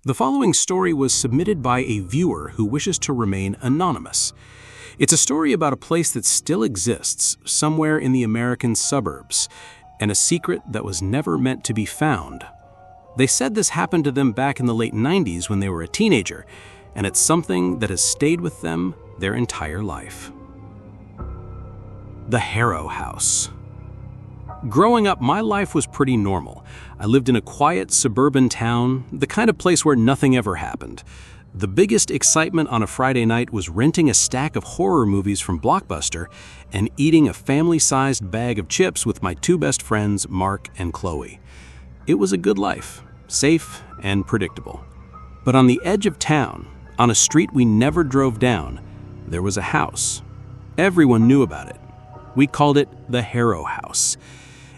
The following story was submitted by a viewer who wishes to remain anonymous. It's a story about a place that still exists somewhere in the American suburbs, and a secret that was never meant to be found. They said this happened to them back in the late 90s when they were a teenager, and it's something that has stayed with them their entire life. The Harrow House. Growing up, my life was pretty normal. I lived in a quiet suburban town, the kind of place where nothing ever happened. The biggest excitement on a Friday night was renting a stack of horror movies from Blockbuster and eating a family-sized bag of chips with my two best friends, Mark and Chloe. It was a good life, safe and predictable. But on the edge of town, on a street we never drove down, there was a house. Everyone knew about it. We called it the Harrow House.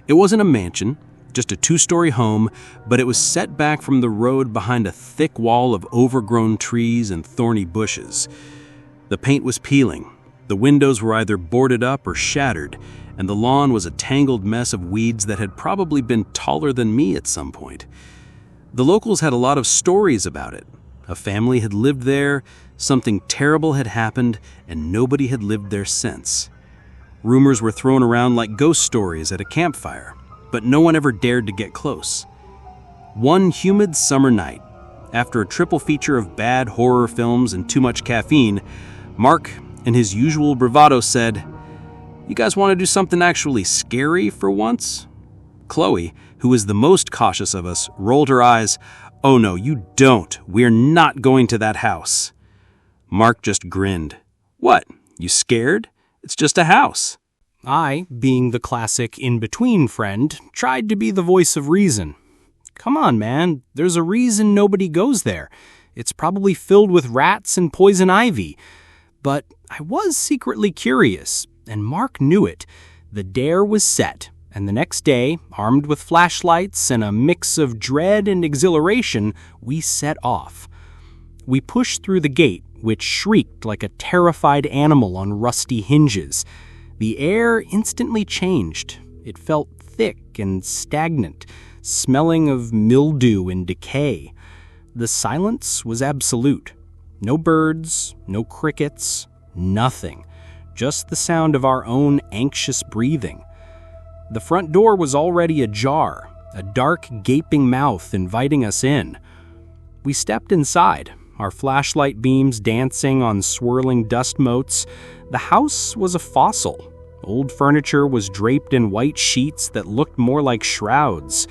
It wasn't a mansion, just a two-story home, but it was set back from the road behind a thick wall of overgrown trees and thorny bushes. The paint was peeling, the windows were either boarded up or shattered, and the lawn was a tangled mess of weeds that had probably been taller than me at some point. The locals had a lot of stories about it. A family had lived there, something terrible had happened, and nobody had lived there since. Rumors were thrown around like ghost stories at a campfire, but no one ever dared to get close. One humid summer night, after a triple feature of bad horror films and too much caffeine, Mark, in his usual bravado, said, "You guys want to do something actually scary for once?" Chloe, who was the most cautious of us, rolled her eyes. "Oh no, you don't. We're not going to that house." Mark just grinned. "What, you scared? It's just a house." I, being the classic in-between friend, tried to be the voice of reason. "Come on, man, there's a reason nobody goes there. It's probably filled with rats and poison ivy." But I was secretly curious, and Mark knew it. The dare was set, and the next day, armed with flashlights and a mix of dread and exhilaration, we set off. We pushed through the gate, which shrieked like a terrified animal on rusty hinges. The air instantly changed. It felt thick and stagnant, smelling of mildew and decay. The silence was absolute. No birds, no crickets, nothing. Just the sound of our own anxious breathing. The front door was already ajar, a dark, gaping mouth inviting us in. We stepped inside, our flashlight beams dancing on swirling dust motes. The house was a fossil. Old furniture was draped in white sheets that looked more like shrouds.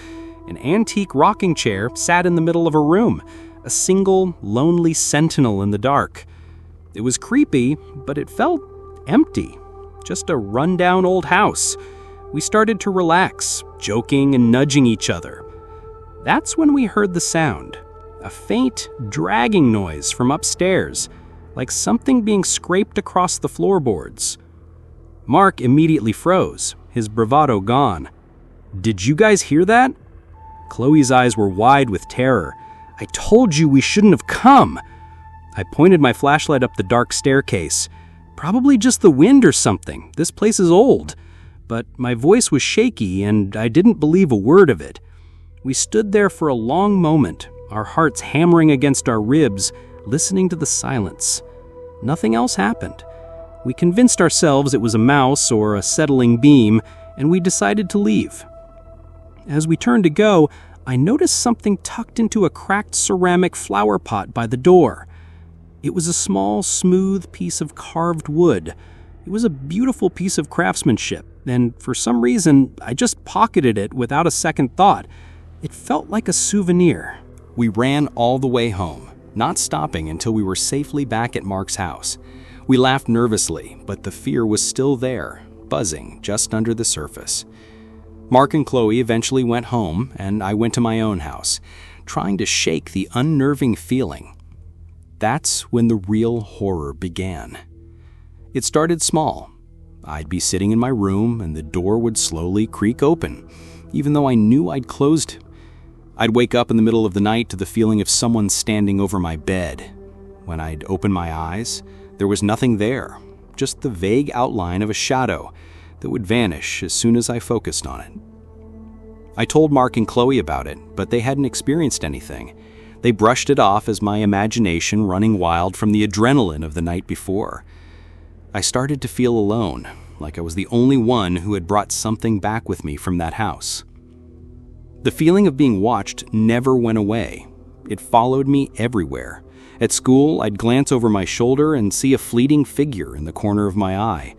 An antique rocking chair sat in the middle of a room, a single, lonely sentinel in the dark. It was creepy, but it felt empty. Just a rundown old house. We started to relax, joking and nudging each other. That's when we heard the sound. A faint, dragging noise from upstairs, like something being scraped across the floorboards. Mark immediately froze, his bravado gone. "Did you guys hear that?" Chloe's eyes were wide with terror. "I told you we shouldn't have come." I pointed my flashlight up the dark staircase. "Probably just the wind or something. This place is old." But my voice was shaky, and I didn't believe a word of it. We stood there for a long moment, our hearts hammering against our ribs, listening to the silence. Nothing else happened. We convinced ourselves it was a mouse or a settling beam, and we decided to leave. As we turned to go, I noticed something tucked into a cracked ceramic flower pot by the door. It was a small, smooth piece of carved wood. It was a beautiful piece of craftsmanship, and for some reason, I just pocketed it without a second thought. It felt like a souvenir. We ran all the way home, not stopping until we were safely back at Mark's house. We laughed nervously, but the fear was still there, buzzing just under the surface. Mark and Chloe eventually went home, and I went to my own house, trying to shake the unnerving feeling. That's when the real horror began. It started small. I'd be sitting in my room, and the door would slowly creak open, even though I knew I'd closed it. I'd wake up in the middle of the night to the feeling of someone standing over my bed. When I'd open my eyes, there was nothing there, just the vague outline of a shadow that would vanish as soon as I focused on it. I told Mark and Chloe about it, but they hadn't experienced anything. They brushed it off as my imagination running wild from the adrenaline of the night before. I started to feel alone, like I was the only one who had brought something back with me from that house. The feeling of being watched never went away. It followed me everywhere. At school, I'd glance over my shoulder and see a fleeting figure in the corner of my eye.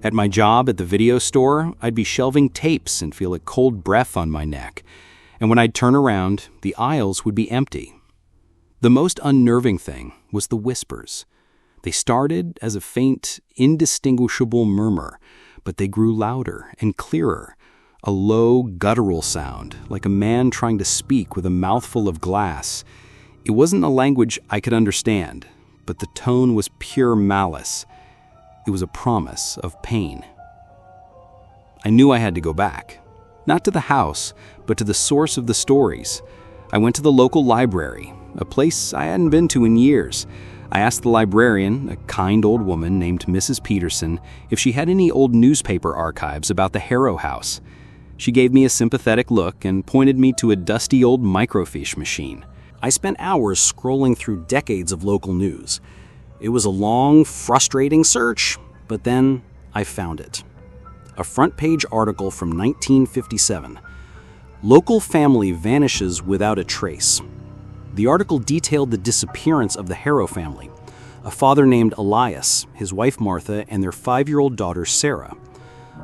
At my job at the video store, I'd be shelving tapes and feel a cold breath on my neck. And when I'd turn around, the aisles would be empty. The most unnerving thing was the whispers. They started as a faint, indistinguishable murmur, but they grew louder and clearer, a low, guttural sound, like a man trying to speak with a mouthful of glass. It wasn't a language I could understand, but the tone was pure malice. It was a promise of pain. I knew I had to go back, not to the house, but to the source of the stories. I went to the local library, a place I hadn't been to in years. I asked the librarian, a kind old woman named Mrs. Peterson, if she had any old newspaper archives about the Harrow House. She gave me a sympathetic look and pointed me to a dusty old microfiche machine. I spent hours scrolling through decades of local news. It was a long, frustrating search, but then I found it. A front-page article from 1957. Local family vanishes without a trace. The article detailed the disappearance of the Harrow family, a father named Elias, his wife Martha, and their 5-year-old daughter Sarah.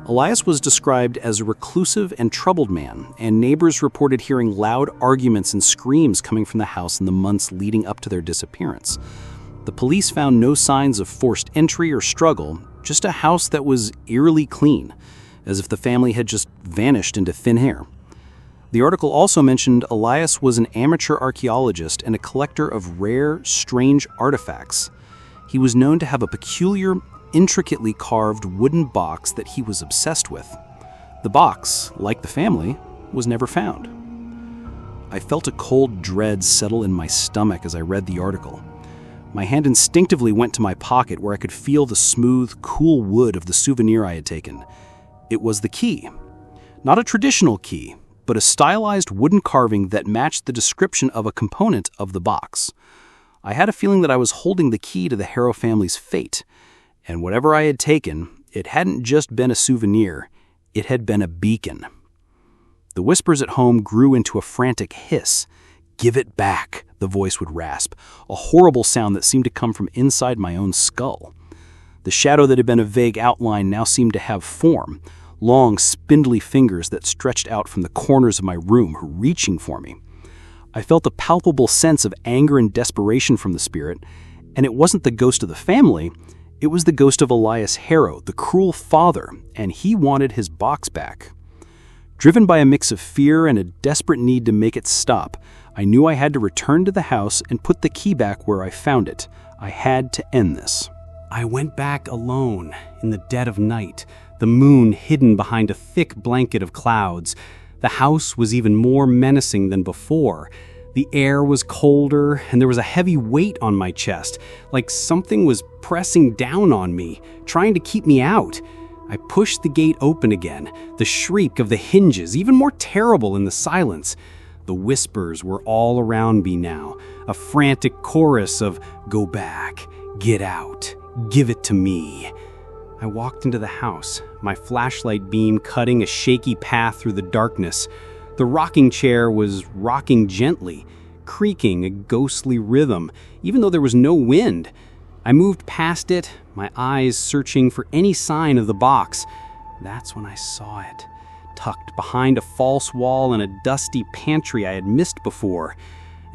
Elias was described as a reclusive and troubled man, and neighbors reported hearing loud arguments and screams coming from the house in the months leading up to their disappearance. The police found no signs of forced entry or struggle, just a house that was eerily clean, as if the family had just vanished into thin air. The article also mentioned Elias was an amateur archaeologist and a collector of rare, strange artifacts. He was known to have a peculiar, intricately carved wooden box that he was obsessed with. The box, like the family, was never found. I felt a cold dread settle in my stomach as I read the article. My hand instinctively went to my pocket where I could feel the smooth, cool wood of the souvenir I had taken. It was the key. Not a traditional key, but a stylized wooden carving that matched the description of a component of the box. I had a feeling that I was holding the key to the Harrow family's fate, and whatever I had taken, it hadn't just been a souvenir, it had been a beacon. The whispers at home grew into a frantic hiss. "Give it back," the voice would rasp, a horrible sound that seemed to come from inside my own skull. The shadow that had been a vague outline now seemed to have form, long, spindly fingers that stretched out from the corners of my room, reaching for me. I felt a palpable sense of anger and desperation from the spirit, and it wasn't the ghost of the family, it was the ghost of Elias Harrow, the cruel father, and he wanted his box back. Driven by a mix of fear and a desperate need to make it stop, I knew I had to return to the house and put the key back where I found it. I had to end this. I went back alone, in the dead of night, the moon hidden behind a thick blanket of clouds. The house was even more menacing than before. The air was colder, and there was a heavy weight on my chest, like something was pressing down on me, trying to keep me out. I pushed the gate open again, the shriek of the hinges even more terrible in the silence. The whispers were all around me now, a frantic chorus of "Go back, get out, give it to me." I walked into the house, my flashlight beam cutting a shaky path through the darkness. The rocking chair was rocking gently, creaking a ghostly rhythm, even though there was no wind. I moved past it, my eyes searching for any sign of the box. That's when I saw it, tucked behind a false wall in a dusty pantry I had missed before.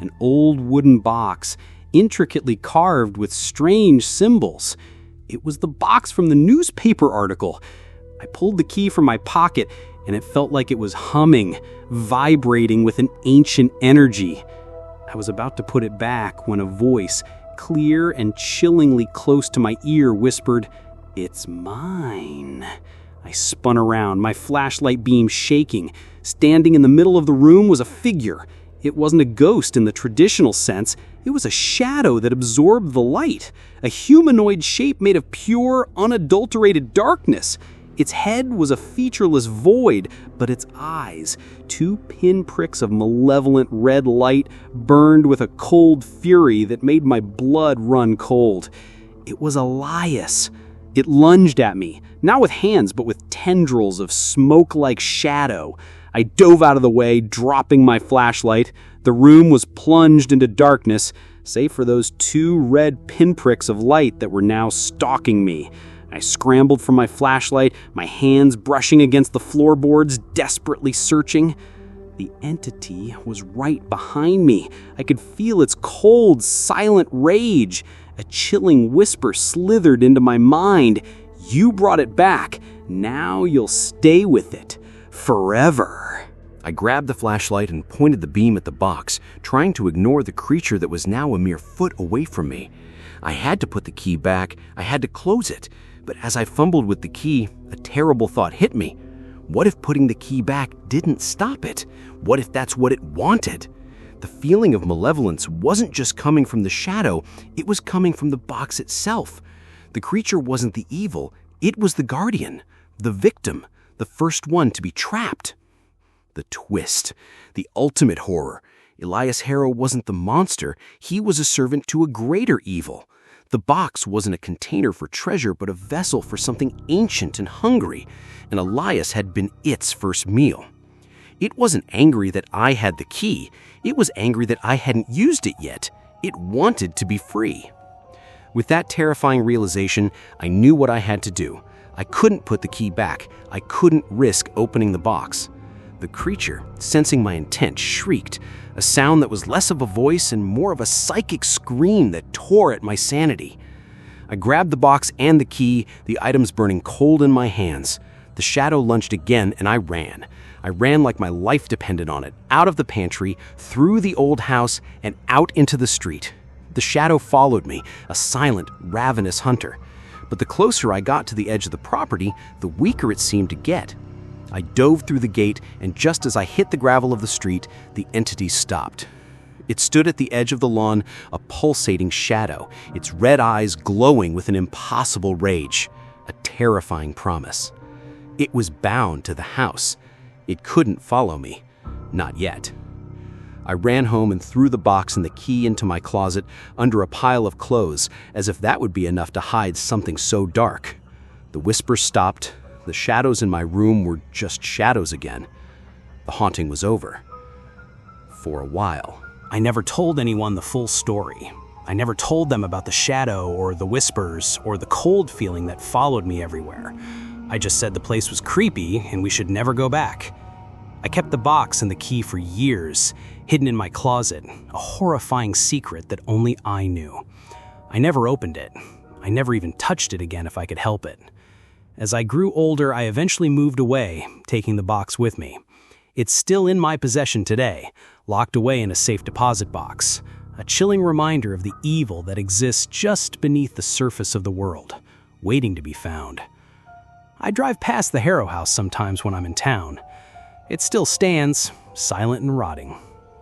An old wooden box, intricately carved with strange symbols. It was the box from the newspaper article. I pulled the key from my pocket, and it felt like it was humming, vibrating with an ancient energy. I was about to put it back when a voice, clear and chillingly close to my ear, whispered, "It's mine." I spun around, my flashlight beam shaking. Standing in the middle of the room was a figure. It wasn't a ghost in the traditional sense. It was a shadow that absorbed the light, a humanoid shape made of pure, unadulterated darkness. Its head was a featureless void, but its eyes, two pinpricks of malevolent red light, burned with a cold fury that made my blood run cold. It was Elias. It lunged at me, not with hands, but with tendrils of smoke-like shadow. I dove out of the way, dropping my flashlight. The room was plunged into darkness, save for those two red pinpricks of light that were now stalking me. I scrambled for my flashlight, my hands brushing against the floorboards, desperately searching. The entity was right behind me. I could feel its cold, silent rage. A chilling whisper slithered into my mind. You brought it back. Now you'll stay with it. Forever. I grabbed the flashlight and pointed the beam at the box, trying to ignore the creature that was now a mere foot away from me. I had to put the key back. I had to close it. But as I fumbled with the key, a terrible thought hit me. What if putting the key back didn't stop it? What if that's what it wanted? The feeling of malevolence wasn't just coming from the shadow, it was coming from the box itself. The creature wasn't the evil, it was the guardian, the victim, the first one to be trapped. The twist, the ultimate horror. Elias Harrow wasn't the monster, he was a servant to a greater evil. The box wasn't a container for treasure, but a vessel for something ancient and hungry, and Elias had been its first meal. It wasn't angry that I had the key, it was angry that I hadn't used it yet. It wanted to be free. With that terrifying realization, I knew what I had to do. I couldn't put the key back, I couldn't risk opening the box. The creature, sensing my intent, shrieked, a sound that was less of a voice and more of a psychic scream that tore at my sanity. I grabbed the box and the key, the items burning cold in my hands. The shadow lunged again and I ran. I ran like my life depended on it, out of the pantry, through the old house, and out into the street. The shadow followed me, a silent, ravenous hunter. But the closer I got to the edge of the property, the weaker it seemed to get. I dove through the gate, and just as I hit the gravel of the street, the entity stopped. It stood at the edge of the lawn, a pulsating shadow, its red eyes glowing with an impossible rage, a terrifying promise. It was bound to the house. It couldn't follow me. Not yet. I ran home and threw the box and the key into my closet under a pile of clothes, as if that would be enough to hide something so dark. The whispers stopped. The shadows in my room were just shadows again. The haunting was over. For a while. I never told anyone the full story. I never told them about the shadow or the whispers or the cold feeling that followed me everywhere. I just said the place was creepy and we should never go back. I kept the box and the key for years, hidden in my closet, a horrifying secret that only I knew. I never opened it. I never even touched it again if I could help it. As I grew older, I eventually moved away, taking the box with me. It's still in my possession today, locked away in a safe deposit box, a chilling reminder of the evil that exists just beneath the surface of the world, waiting to be found. I drive past the Harrow House sometimes when I'm in town. It still stands, silent and rotting.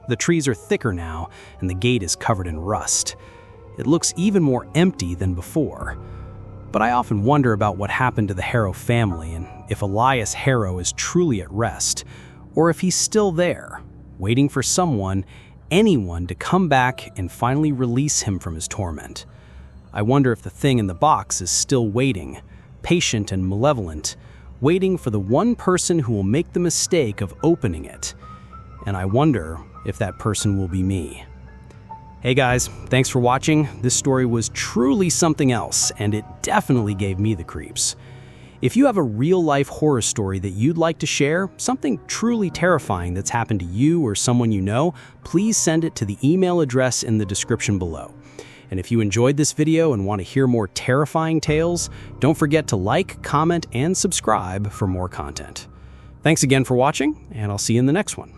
The trees are thicker now, and the gate is covered in rust. It looks even more empty than before. But I often wonder about what happened to the Harrow family and if Elias Harrow is truly at rest, or if he's still there, waiting for someone, anyone, to come back and finally release him from his torment. I wonder if the thing in the box is still waiting, patient and malevolent, waiting for the one person who will make the mistake of opening it. And I wonder if that person will be me. Hey guys, thanks for watching. This story was truly something else, and it definitely gave me the creeps. If you have a real-life horror story that you'd like to share, something truly terrifying that's happened to you or someone you know, please send it to the email address in the description below. And if you enjoyed this video and want to hear more terrifying tales, don't forget to like, comment, and subscribe for more content. Thanks again for watching, and I'll see you in the next one.